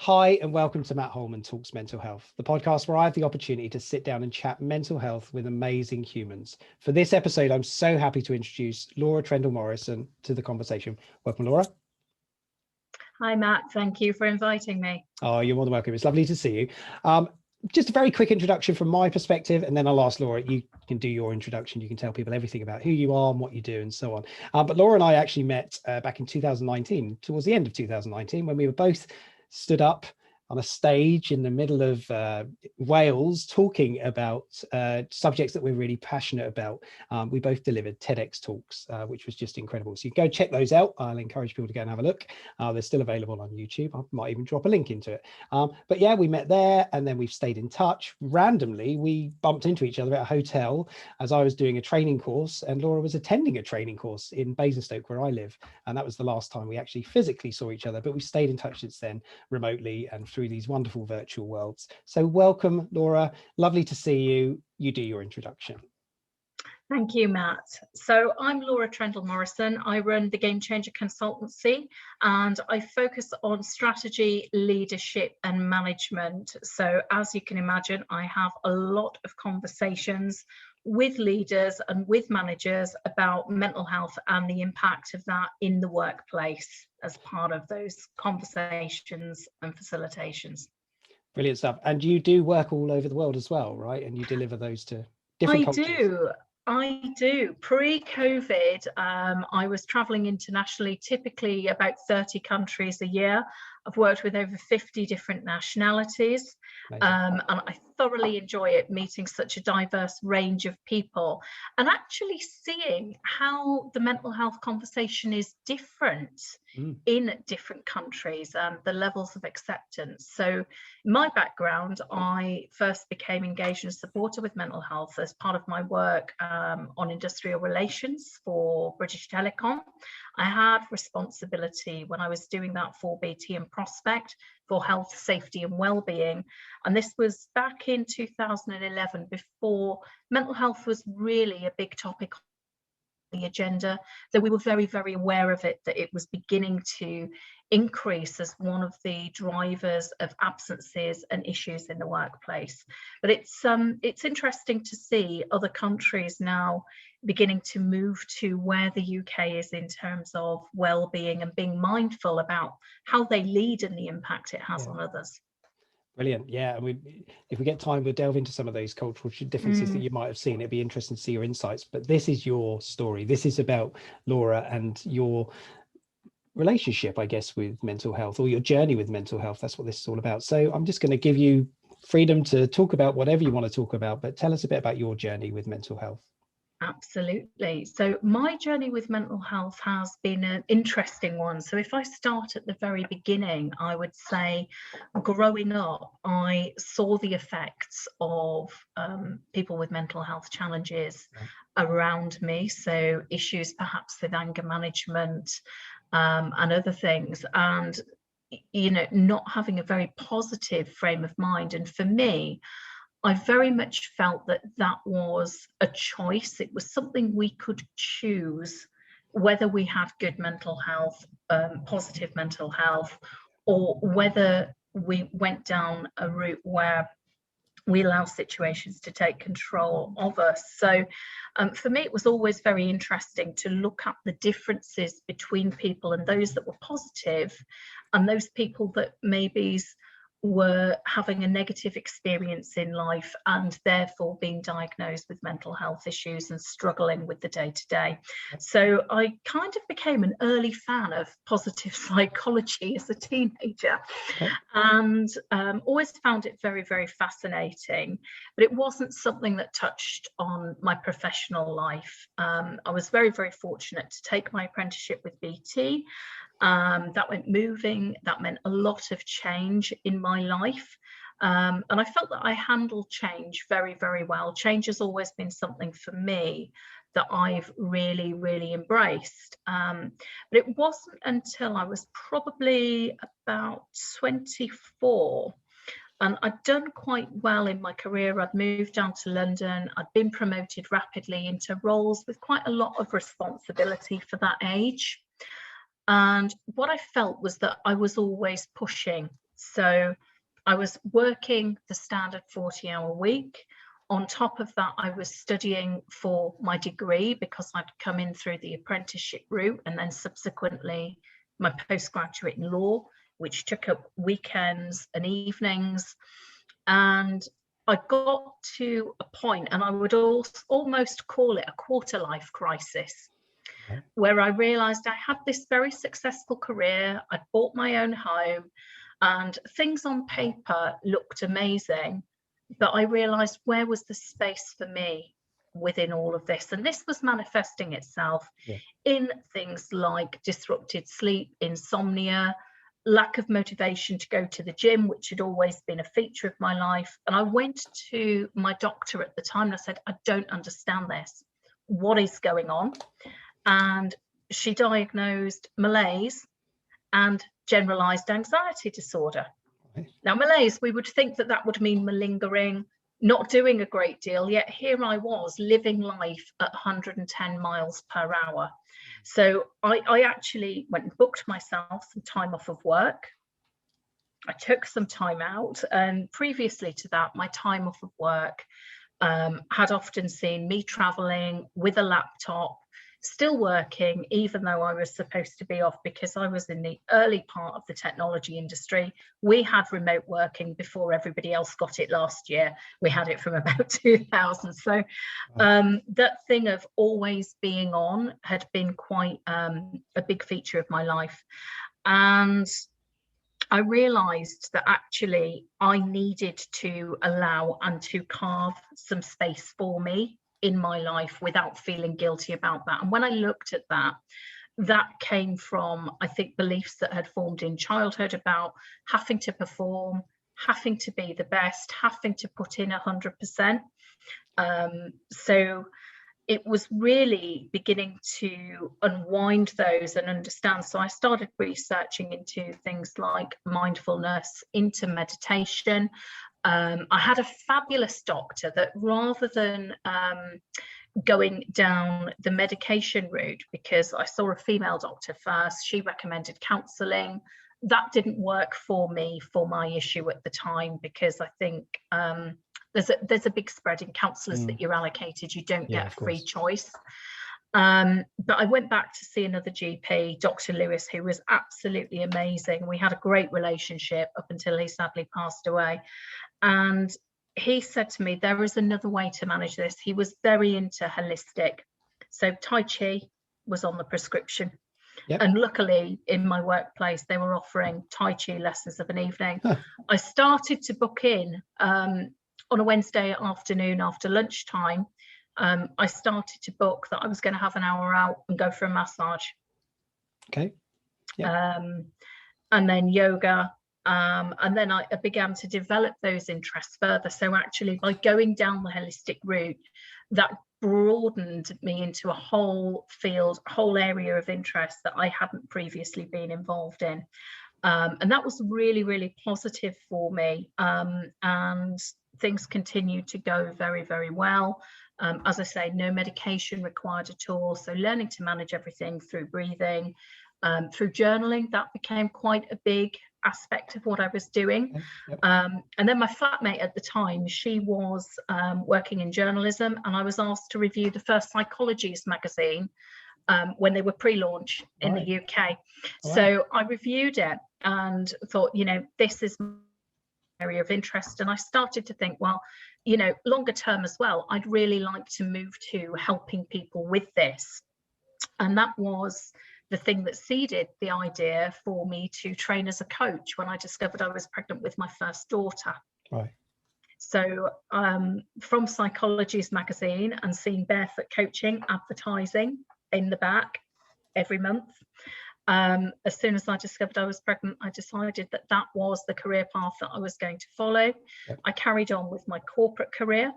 Hi, and welcome to Matt Holman Talks Mental Health, the podcast where I have the opportunity to sit down and chat mental health with amazing humans. For this episode, I'm so happy to introduce Laura Trendall Morrison to the conversation. Welcome, Laura. Hi, Matt. Thank you for inviting me. Oh, you're more than welcome. It's lovely to see you. Just a very quick introduction from my perspective, and then I'll ask Laura, you can do your introduction. You can tell people everything about who you are and what you do and so on. But Laura and I actually met back in 2019, towards the end of 2019, when we were both stood up on a stage in the middle of Wales talking about subjects that we're really passionate about. We both delivered TEDx talks, which was just incredible. So you can go check those out. I'll encourage people to go and have a look. They're still available on YouTube. I might even drop a link into it. But yeah, we met there and then we've stayed in touch. Randomly, we bumped into each other at a hotel as I was doing a training course and Laura was attending a training course in Basingstoke, where I live. And that was the last time we actually physically saw each other, but we've stayed in touch since then, remotely and through these wonderful virtual worlds. So welcome, Laura. Lovely to see you. You do your introduction. Thank you, Matt. So I'm Laura Trendall Morrison. I run the Game Changer Consultancy and I focus on strategy, leadership and management. So as you can imagine, I have a lot of conversations with leaders and with managers about mental health and the impact of that in the workplace as part of those conversations and facilitations. Brilliant stuff. And you do work all over the world as well, right? And you deliver those to different cultures. I do. Pre-COVID, I was traveling internationally, typically about 30 countries a year. I've worked with over 50 different nationalities, and I thoroughly enjoy it, meeting such a diverse range of people and actually seeing how the mental health conversation is different in different countries and the levels of acceptance. So my background, I first became engaged and supporter with mental health as part of my work on industrial relations for British Telecom. I had responsibility when I was doing that for BT and Prospect for health, safety and well-being. And this was back in 2011, before mental health was really a big topic on the agenda, though we were very, very aware of it, that it was beginning to increase as one of the drivers of absences and issues in the workplace. But it's interesting to see other countries now beginning to move to where the UK is in terms of well-being and being mindful about how they lead and the impact it has on others. Brilliant. Yeah. And if we get time, we'll delve into some of those cultural differences that you might have seen. It'd be interesting to see your insights. But this is your story. This is about Laura and your relationship, I guess, with mental health, or your journey with mental health. That's what this is all about. So I'm just going to give you freedom to talk about whatever you want to talk about, but tell us a bit about your journey with mental health. Absolutely. So my journey with mental health has been an interesting one. So if I start at the very beginning, I would say growing up, I saw the effects of people with mental health challenges around me. So issues perhaps with anger management and other things. And, you know, not having a very positive frame of mind. And for me, I very much felt that that was a choice. It was something we could choose, whether we had good mental health, positive mental health, or whether we went down a route where we allow situations to take control of us. So for me, it was always very interesting to look at the differences between people and those that were positive and those people that maybe were having a negative experience in life and therefore being diagnosed with mental health issues and struggling with the day-to-day. So I kind of became an early fan of positive psychology as a teenager and always found it very, very fascinating, but it wasn't something that touched on my professional life. I was very, very fortunate to take my apprenticeship with BT. That went moving. That meant a lot of change in my life. And I felt that I handled change very, very well. Change has always been something for me that I've really, really embraced. But it wasn't until I was probably about 24 and I'd done quite well in my career. I'd moved down to London. I'd been promoted rapidly into roles with quite a lot of responsibility for that age. And what I felt was that I was always pushing. So I was working the standard 40-hour week. On top of that, I was studying for my degree because I'd come in through the apprenticeship route, and then subsequently my postgraduate in law, which took up weekends and evenings. And I got to a point, and I would almost call it a quarter life crisis, where I realized I had this very successful career. I'd bought my own home and things on paper looked amazing, but I realized, where was the space for me within all of this? And this was manifesting itself in things like disrupted sleep, insomnia, lack of motivation to go to the gym, which had always been a feature of my life. And I went to my doctor at the time and I said, I don't understand this. What is going on? And she diagnosed malaise and generalized anxiety disorder. Now, malaise, we would think that that would mean malingering, not doing a great deal, yet here I was living life at 110 miles per hour. So I actually went and booked myself some time off of work. I took some time out, and previously to that, my time off of work had often seen me traveling with a laptop, still working, even though I was supposed to be off, because I was in the early part of the technology industry. We had remote working before everybody else got it last year. We had it from about 2000. So that thing of always being on had been quite a big feature of my life. And I realized that actually I needed to allow and to carve some space for me in my life without feeling guilty about that. And when I looked at that, that came from, I think, beliefs that had formed in childhood about having to perform, having to be the best, having to put in 100%. So it was really beginning to unwind those and understand. So I started researching into things like mindfulness, into meditation. I had a fabulous doctor that, rather than going down the medication route, because I saw a female doctor first, she recommended counselling. That didn't work for me for my issue at the time, because I think there's a big spread in counsellors that you're allocated. You don't get a free choice. But I went back to see another GP, Dr. Lewis, who was absolutely amazing. We had a great relationship up until he sadly passed away. And he said to me, there is another way to manage this. He was very into holistic. So Tai Chi was on the prescription. And luckily in my workplace, they were offering Tai Chi lessons of an evening. I started to book in on a Wednesday afternoon after lunchtime. I started to book that I was going to have an hour out and go for a massage. Okay. And then yoga. And then I began to develop those interests further. So actually, by going down the holistic route, that broadened me into a whole field, whole area of interest that I hadn't previously been involved in. And that was really, really positive for me. And things continued to go very, very well. As I say, no medication required at all. So learning to manage everything through breathing, through journaling, that became quite a big aspect of what I was doing. And then my flatmate at the time, she was working in journalism, and I was asked to review the first Psychologies magazine when they were pre-launch in the UK. So I reviewed it and thought, you know, this is my area of interest. And I started to think, well, you know, longer term as well, I'd really like to move to helping people with this. And that was the thing that seeded the idea for me to train as a coach when I discovered I was pregnant with my first daughter. So from Psychologies magazine and seeing barefoot coaching advertising in the back every month, as soon as I discovered I was pregnant, I decided that that was the career path that I was going to follow. I carried on with my corporate career,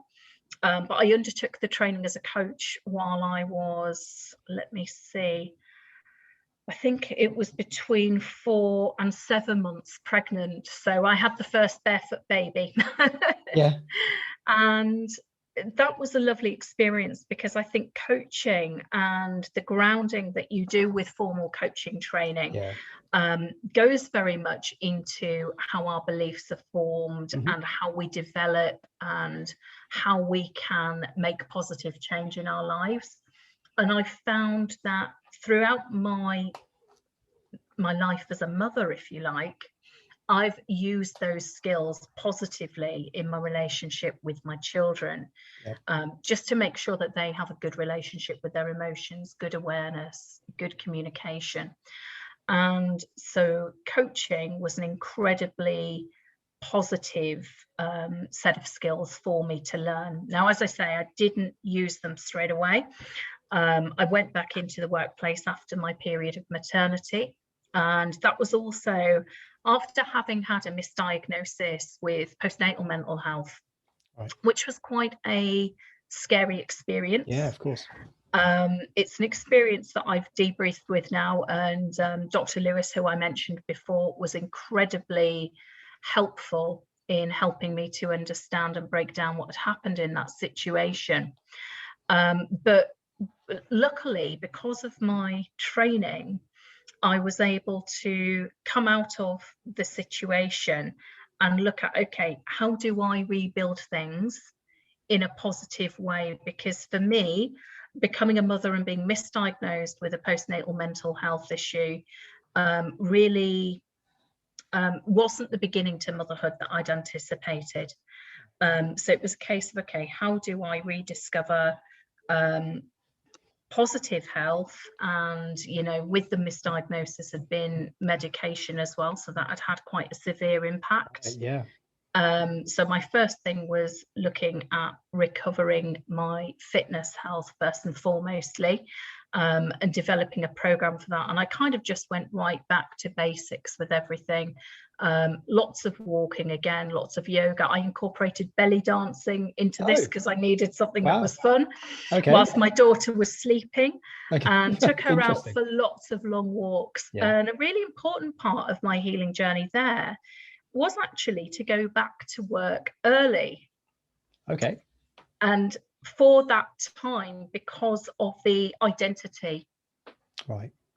but I undertook the training as a coach while I was, let me see, I think it was between 4 and 7 months pregnant. So I had the first barefoot baby. And that was a lovely experience, because I think coaching and the grounding that you do with formal coaching training goes very much into how our beliefs are formed and how we develop and how we can make positive change in our lives. And I found that throughout my life as a mother, if you like, I've used those skills positively in my relationship with my children, just to make sure that they have a good relationship with their emotions, good awareness, good communication. And so coaching was an incredibly positive set of skills for me to learn. Now, as I say, I didn't use them straight away. I went back into the workplace after my period of maternity. And that was also after having had a misdiagnosis with postnatal mental health, which was quite a scary experience. Yeah, of course. It's an experience that I've debriefed with now, and Dr. Lewis, who I mentioned before, was incredibly helpful in helping me to understand and break down what had happened in that situation. But luckily, because of my training, I was able to come out of the situation and look at, okay, how do I rebuild things in a positive way? Because for me, becoming a mother and being misdiagnosed with a postnatal mental health issue really wasn't the beginning to motherhood that I'd anticipated. So it was a case of, okay, how do I rediscover positive health? And, you know, with the misdiagnosis had been medication as well, so that had quite a severe impact. So my first thing was looking at recovering my fitness health first and foremostly, and developing a program for that. And I kind of just went right back to basics with everything. Lots of walking again, lots of yoga. I incorporated belly dancing into this because I needed something that was fun whilst my daughter was sleeping, and took her out for lots of long walks. And a really important part of my healing journey there was actually to go back to work early. And for that time, because of the identity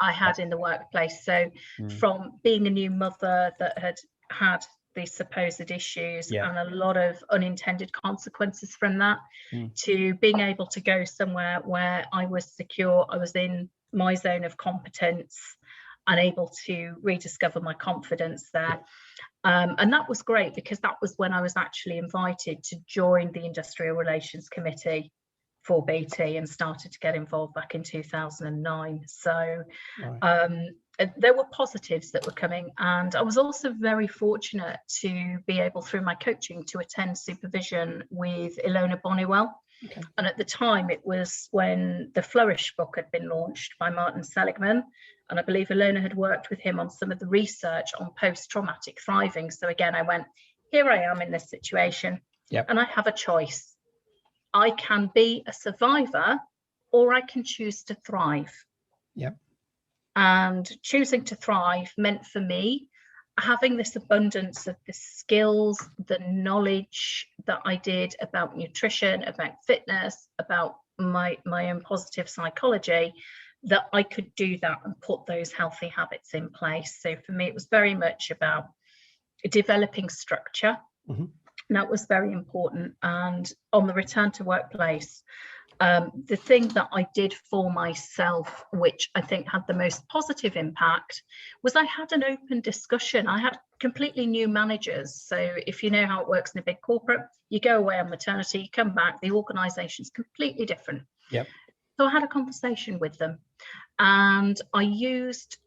I had in the workplace. So from being a new mother that had these supposed issues and a lot of unintended consequences from that, to being able to go somewhere where I was secure, I was in my zone of competence and able to rediscover my confidence there. And that was great, because that was when I was actually invited to join the Industrial Relations Committee for BT and started to get involved back in 2009. So there were positives that were coming. And I was also very fortunate to be able, through my coaching, to attend supervision with Ilona Boniwell. And at the time, it was when the Flourish book had been launched by Martin Seligman. And I believe Ilona had worked with him on some of the research on post-traumatic thriving. So again, I went, here I am in this situation, and I have a choice. I can be a survivor, or I can choose to thrive. And choosing to thrive meant for me having this abundance of the skills, the knowledge that I did about nutrition, about fitness, about my own positive psychology, that I could do that and put those healthy habits in place. So for me, it was very much about developing structure. And that was very important. And on the return to workplace, the thing that I did for myself, which I think had the most positive impact, was I had an open discussion. I had completely new managers. So if you know how it works in a big corporate, you go away on maternity, you come back, the organization's completely different. So I had a conversation with them, and I used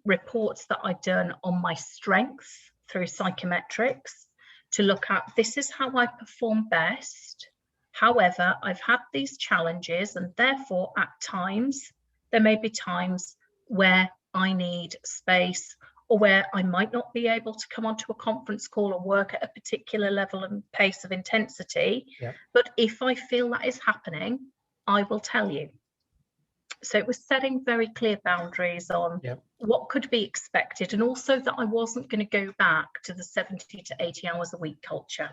reports that I'd done on my strengths through psychometrics to look at, this is how I perform best. However, I've had these challenges, and therefore at times, there may be times where I need space, or where I might not be able to come onto a conference call or work at a particular level and pace of intensity. But if I feel that is happening, I will tell you. So it was setting very clear boundaries on what could be expected, and also that I wasn't going to go back to the 70 to 80 hours a week culture.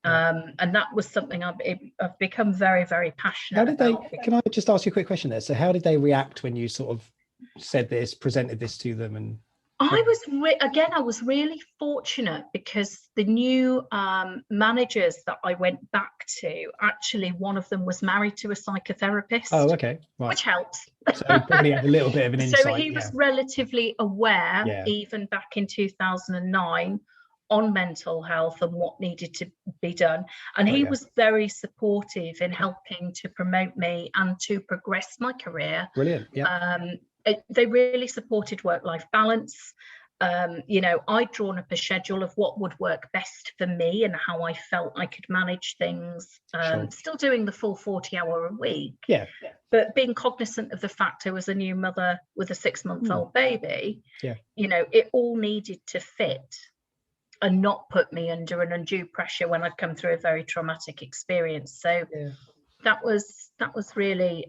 And that was something I've become very, very passionate How did about. can I just ask you a quick question there? So how did they react when you sort of said this, presented this to them? And I was really fortunate because the new managers that I went back to, actually one of them was married to a psychotherapist. Oh, okay. Right. Which helps. So he probably had a little bit of an insight. So he was relatively aware, even back in 2009, on mental health and what needed to be done. And he was very supportive in helping to promote me and to progress my career. Brilliant. Yeah. They really supported work-life balance. I'd drawn up a schedule of what would work best for me and how I felt I could manage things, still doing the full 40-hour a week. Yeah. But being cognizant of the fact I was a new mother with a 6-month-old baby, it all needed to fit and not put me under an undue pressure when I'd come through a very traumatic experience. So that was really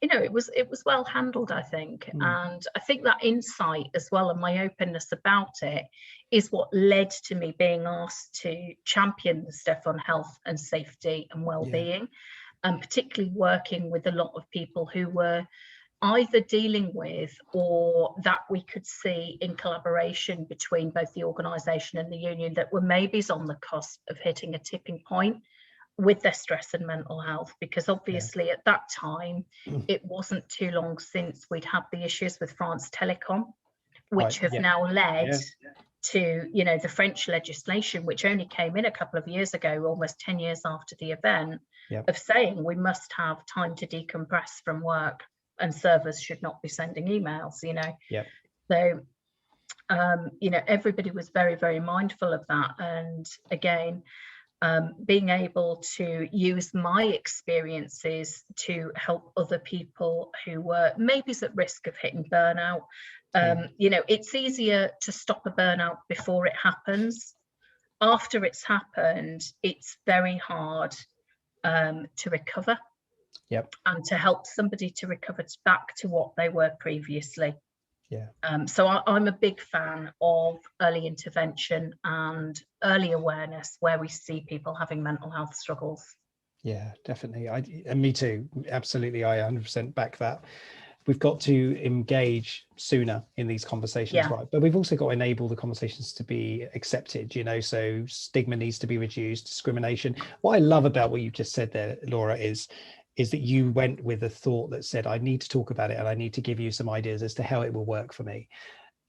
it was well handled, I think. And I think that insight as well and my openness about it is what led to me being asked to champion the stuff on health and safety and well-being, and particularly working with a lot of people who were either dealing with or that we could see in collaboration between both the organisation and the union that were maybe on the cusp of hitting a tipping point with their stress and mental health, because obviously at that time it wasn't too long since we'd had the issues with France Telecom, which have now led to the French legislation, which only came in a couple of years ago, almost 10 years after the event, of saying we must have time to decompress from work and servers should not be sending emails. So everybody was very, very mindful of that. And again, being able to use my experiences to help other people who were maybe at risk of hitting burnout. It's easier to stop a burnout before it happens. After it's happened, it's very hard to recover. And to help somebody to recover back to what they were previously. So I'm a big fan of early intervention and early awareness where we see people having mental health struggles. Yeah, definitely. And me too. Absolutely. I 100% back that. We've got to engage sooner in these conversations, right? But we've also got to enable the conversations to be accepted, so stigma needs to be reduced, discrimination. What I love about what you just said there, Laura, is that you went with a thought that said, I need to talk about it and I need to give you some ideas as to how it will work for me.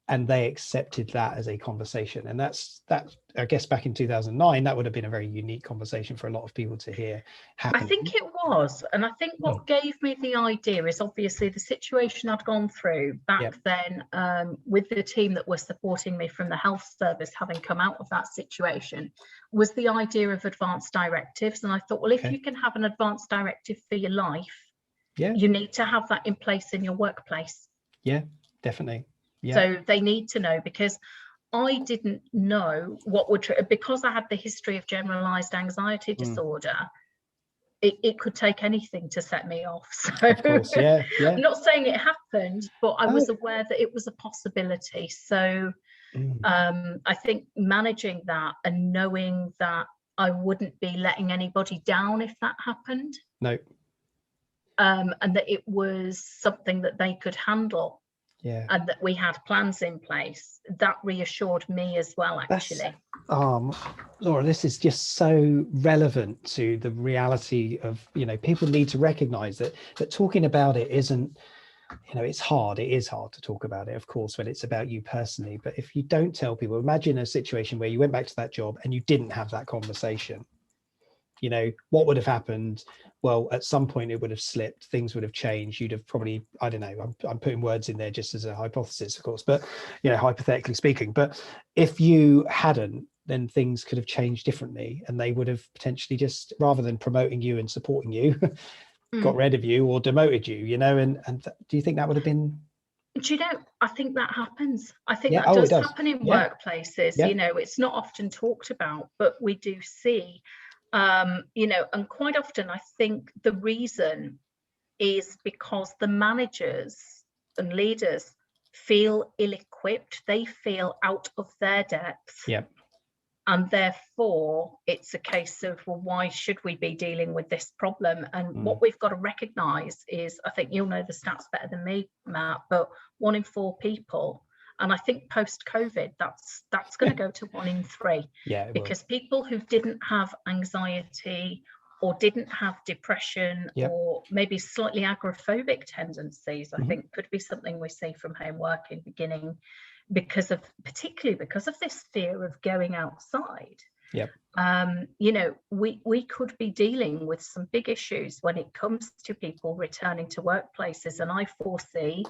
And they accepted that as a conversation. And that, I guess back in 2009, that would have been a very unique conversation for a lot of people to hear happen. I think it was. And I think what gave me the idea is obviously the situation I'd gone through back then with the team that were supporting me from the health service, having come out of that situation, was the idea of advanced directives. And I thought, well, if you can have an advanced directive for your life, you need to have that in place in your workplace. Yeah, definitely. So they need to know, because I didn't know what would, because I had the history of generalized anxiety disorder, it could take anything to set me off. So of course, I'm not saying it happened, but I was aware that it was a possibility. So I think managing that and knowing that I wouldn't be letting anybody down if that happened. No. And that it was something that they could handle. And that we had plans in place, that reassured me as well, actually. Laura, this is just so relevant to the reality of, people need to recognize that talking about it isn't, it's hard. It is hard to talk about it, of course, when it's about you personally. But if you don't tell people, imagine a situation where you went back to that job and you didn't have that conversation. What would have happened? Well, at some point it would have slipped, things would have changed. You'd have probably, I don't know, I'm putting words in there just as a hypothesis, of course, but, hypothetically speaking, but if you hadn't, then things could have changed differently, and they would have potentially just, rather than promoting you and supporting you, got rid of you or demoted you, and do you think that would have been? Do you know, I think that happens. I think that does happen in workplaces. It's not often talked about, but we do see. And quite often I think the reason is because the managers and leaders feel ill-equipped, they feel out of their depth. And therefore, it's a case of, well, why should we be dealing with this problem? And what we've got to recognise is, I think you'll know the stats better than me, Matt, but 1 in 4 people, and I think post-COVID, that's going to go to 1 in 3. Yeah, because people who didn't have anxiety or didn't have depression, or maybe slightly agoraphobic tendencies, I think could be something we see from home working beginning, particularly because of this fear of going outside. You know, we could be dealing with some big issues when it comes to people returning to workplaces. And I foresee,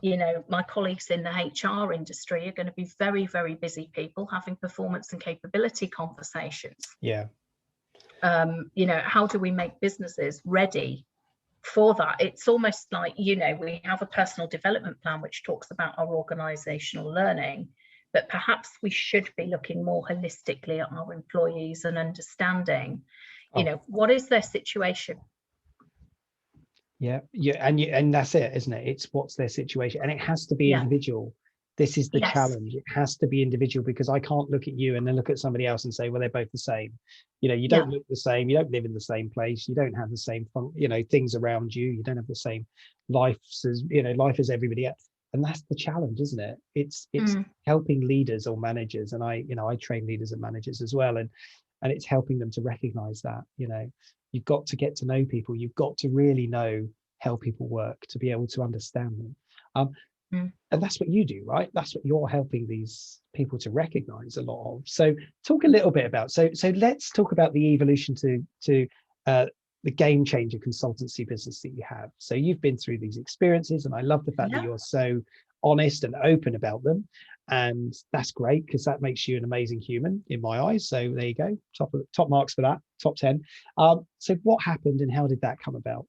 you know, my colleagues in the HR industry are going to be very, very busy people having performance and capability conversations. You know, how do we make businesses ready for that? It's almost like, you know, we have a personal development plan which talks about our organizational learning, but perhaps we should be looking more holistically at our employees and understanding, you know, what is their situation. And that's it, isn't it? It's what's their situation, and it has to be individual. This is the challenge. It has to be individual, because I can't look at you and then look at somebody else and say, well, they're both the same. You know, you don't look the same, you don't live in the same place, you don't have the same you know, things around you, you don't have the same life as everybody else. And that's the challenge, isn't it? It's helping leaders or managers, and I train leaders and managers as well, and it's helping them to recognize that, you know, you've got to get to know people, you've got to really know how people work to be able to understand them. And that's what you do, right? That's what you're helping these people to recognize a lot of. So talk a little bit about, so let's talk about the evolution to the Game Changer Consultancy business that you have. So you've been through these experiences, and I love the fact that you're so honest and open about them. And that's great, because that makes you an amazing human in my eyes. So there you go, top marks for that, top 10. So what happened and how did that come about?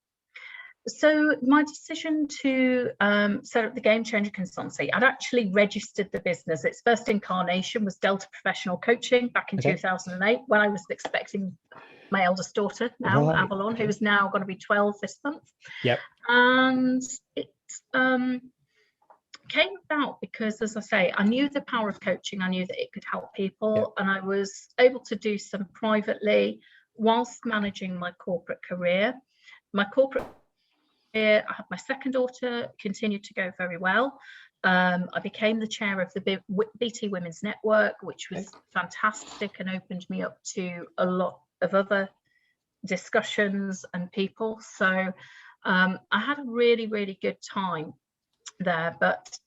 So my decision to set up the Game Changer Consultancy, I'd actually registered the business. Its first incarnation was Delta Professional Coaching back in 2008, when I was expecting my eldest daughter, now Avalon, who is now going to be 12 this month. And it came about because, as I say, I knew the power of coaching. I knew that it could help people, and I was able to do some privately whilst managing my corporate career. My corporate career, I had my second daughter, continued to go very well. I became the chair of the BT Women's Network, which was fantastic and opened me up to a lot of other discussions and people. So I had a really, really good time there. But,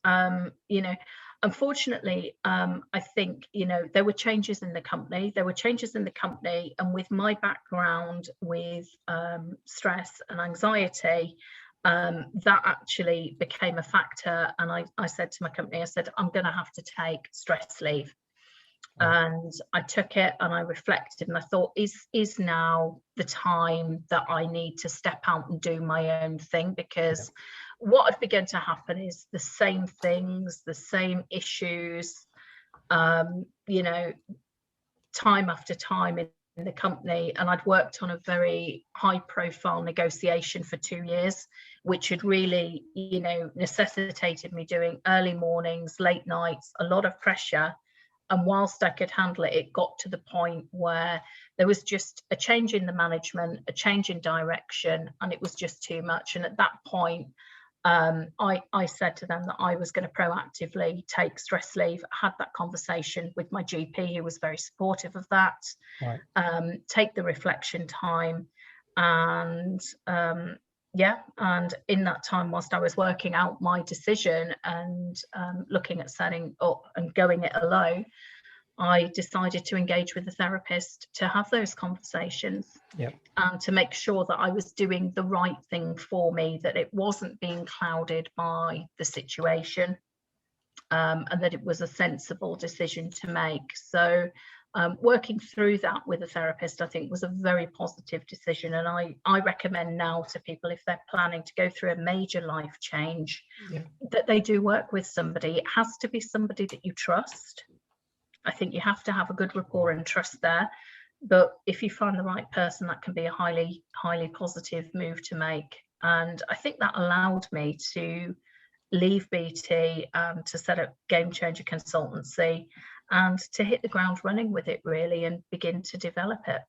you know, unfortunately, I think, you know, there were changes in the company. And with my background with stress and anxiety, that actually became a factor. And I said to my company, I said, I'm going to have to take stress leave. And I took it and I reflected and I thought, is now the time that I need to step out and do my own thing? Because what had begun to happen is the same things, the same issues, you know, time after time in the company. And I'd worked on a very high profile negotiation for 2 years, which had really, you know, necessitated me doing early mornings, late nights, a lot of pressure. And whilst I could handle it, it got to the point where there was just a change in the management, a change in direction, and it was just too much. And at that point, I said to them that I was going to proactively take stress leave. I had that conversation with my GP, who was very supportive of that, take the reflection time. And and in that time, whilst I was working out my decision and looking at setting up and going it alone, I decided to engage with a therapist to have those conversations and to make sure that I was doing the right thing for me, that it wasn't being clouded by the situation, and that it was a sensible decision to make. So working through that with a therapist, I think, was a very positive decision. And I recommend now to people, if they're planning to go through a major life change, that they do work with somebody. It has to be somebody that you trust. I think you have to have a good rapport and trust there. But if you find the right person, that can be a highly, highly positive move to make. And I think that allowed me to leave BT to set up Game Changer Consultancy. and to hit the ground running with it really and begin to develop it.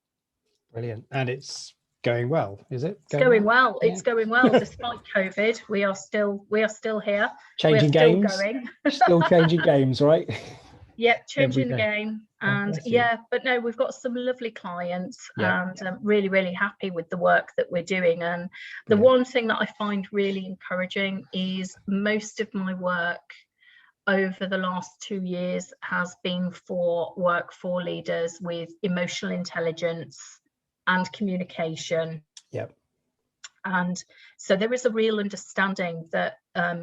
Brilliant. And it's going well, is it? It's going well. Yeah. It's going well despite COVID. We are still here. Changing games. Going. Still changing games, right? Yep, changing the game. And but no, we've got some lovely clients, and I'm really, really happy with the work that we're doing. And the one thing that I find really encouraging is most of my work over the last 2 years has been for work for leaders with emotional intelligence and communication. Yep. And so there is a real understanding that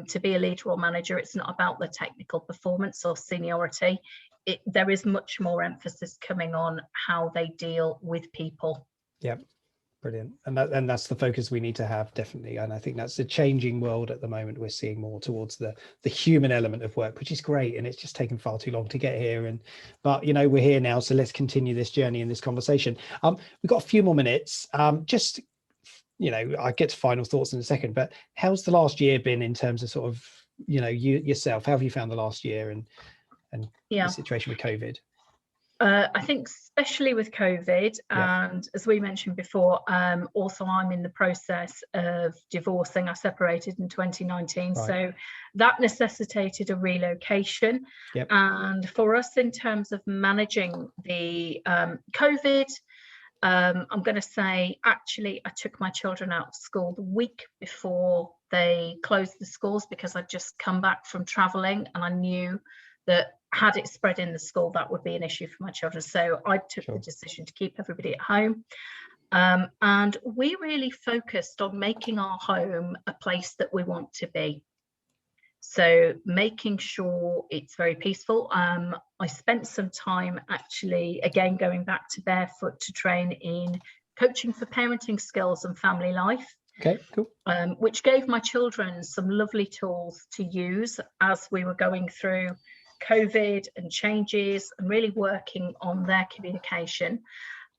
to be a leader or manager, it's not about the technical performance or seniority. There is much more emphasis coming on how they deal with people. Yep. Brilliant. And that's the focus we need to have, definitely. And I think that's a changing world at the moment. We're seeing more towards the human element of work, which is great. And it's just taken far too long to get here. But you know, we're here now. So let's continue this journey and this conversation. We've got a few more minutes. Just, you know, I get to final thoughts in a second, but how's the last year been in terms of sort of, you know, yourself? How have you found the last year and the situation with COVID? I think especially with COVID, and as we mentioned before, also I'm in the process of divorcing. I separated in 2019, so that necessitated a relocation. And for us, in terms of managing the COVID, I'm going to say, actually, I took my children out of school the week before they closed the schools because I'd just come back from traveling, and I knew that had it spread in the school, that would be an issue for my children. So I took the decision to keep everybody at home. And we really focused on making our home a place that we want to be. So making sure it's very peaceful. I spent some time actually, again, going back to Barefoot to train in coaching for parenting skills and family life. Okay, cool. Which gave my children some lovely tools to use as we were going through COVID and changes and really working on their communication.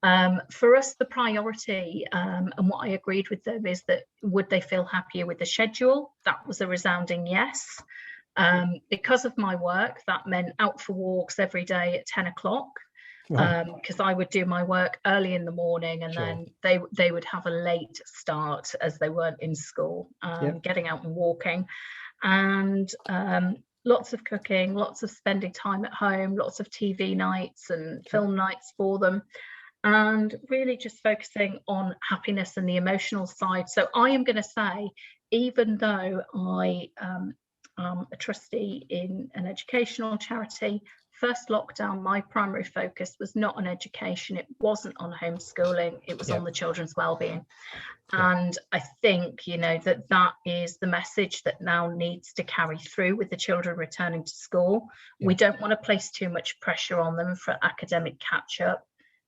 For us, the priority and what I agreed with them is that would they feel happier with the schedule? That was a resounding yes. Because of my work, that meant out for walks every day at 10 o'clock because I would do my work early in the morning, and then they would have a late start as they weren't in school, getting out and walking. And lots of cooking, lots of spending time at home, lots of TV nights and film nights for them, and really just focusing on happiness and the emotional side. So I am going to say, even though I am a trustee in an educational charity, first lockdown, my primary focus was not on education. It wasn't on homeschooling. It was on the children's well-being. And I think, you know, that is the message that now needs to carry through with the children returning to school. We don't want to place too much pressure on them for academic catch-up.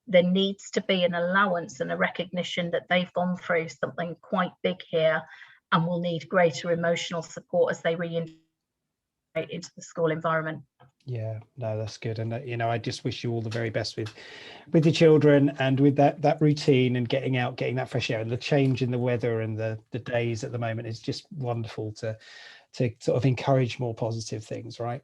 There needs to be an allowance and a recognition that they've gone through something quite big here and will need greater emotional support as they reintegrate into the school environment. Yeah, no, that's good. And you know, I just wish you all the very best with the children and with that routine and getting out, getting that fresh air, and the change in the weather and the days at the moment is just wonderful to sort of encourage more positive things, right?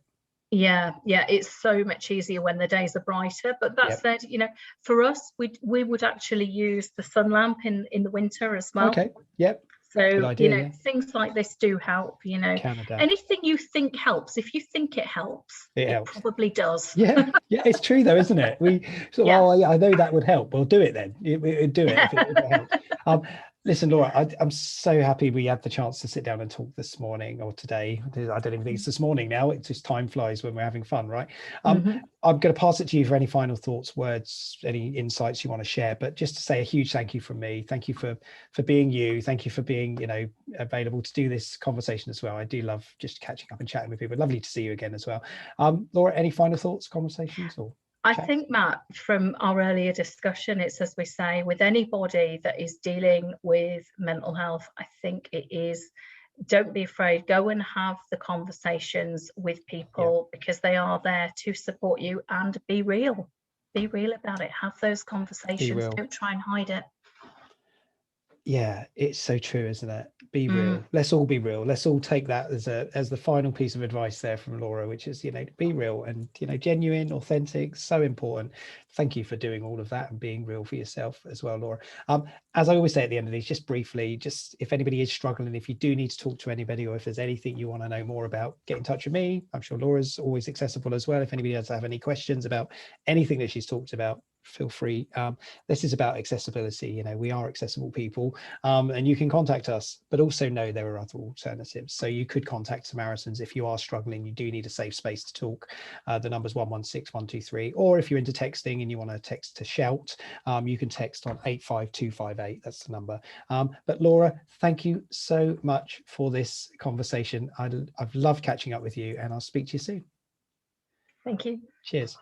Yeah, it's so much easier when the days are brighter. But that said, you know, for us, we would actually use the sun lamp in the winter as well. Okay. Yep. So, idea, you know, things like this do help, you know. Anything you think helps. If you think it helps, it probably does. Yeah, it's true though, isn't it? We sort of, I know that would help. Well, do it then. Do it if it helps. Listen, Laura, I'm so happy we had the chance to sit down and talk this morning or today. I don't even think it's this morning now. It's just time flies when we're having fun, right? I'm going to pass it to you for any final thoughts, words, any insights you want to share. But just to say a huge thank you from me. Thank you for being you. Thank you for being, you know, available to do this conversation as well. I do love just catching up and chatting with people. Lovely to see you again as well. Laura, any final thoughts, conversations, or? I think, Matt, from our earlier discussion, it's as we say, with anybody that is dealing with mental health, I think it is, don't be afraid, go and have the conversations with people because they are there to support you, and be real about it. Have those conversations. Don't try and hide it. Yeah, it's so true, isn't it? Be real. Let's all be real. Let's all take that as the final piece of advice there from Laura, which is, be real and, genuine, authentic, so important. Thank you for doing all of that and being real for yourself as well, Laura. As I always say at the end of these, just briefly, just if anybody is struggling, if you do need to talk to anybody, or if there's anything you want to know more about, get in touch with me. I'm sure Laura's always accessible as well. If anybody does have any questions about anything that she's talked about, feel free. This is about accessibility. We are accessible people, and you can contact us, but also know there are other alternatives. So you could contact Samaritans if you are struggling, you do need a safe space to talk. The number's 116123, or if you're into texting and you want to text to shout, you can text on 85258. That's the number. But Laura, thank you so much for this conversation. I've loved catching up with you, and I'll speak to you soon. Thank you. Cheers.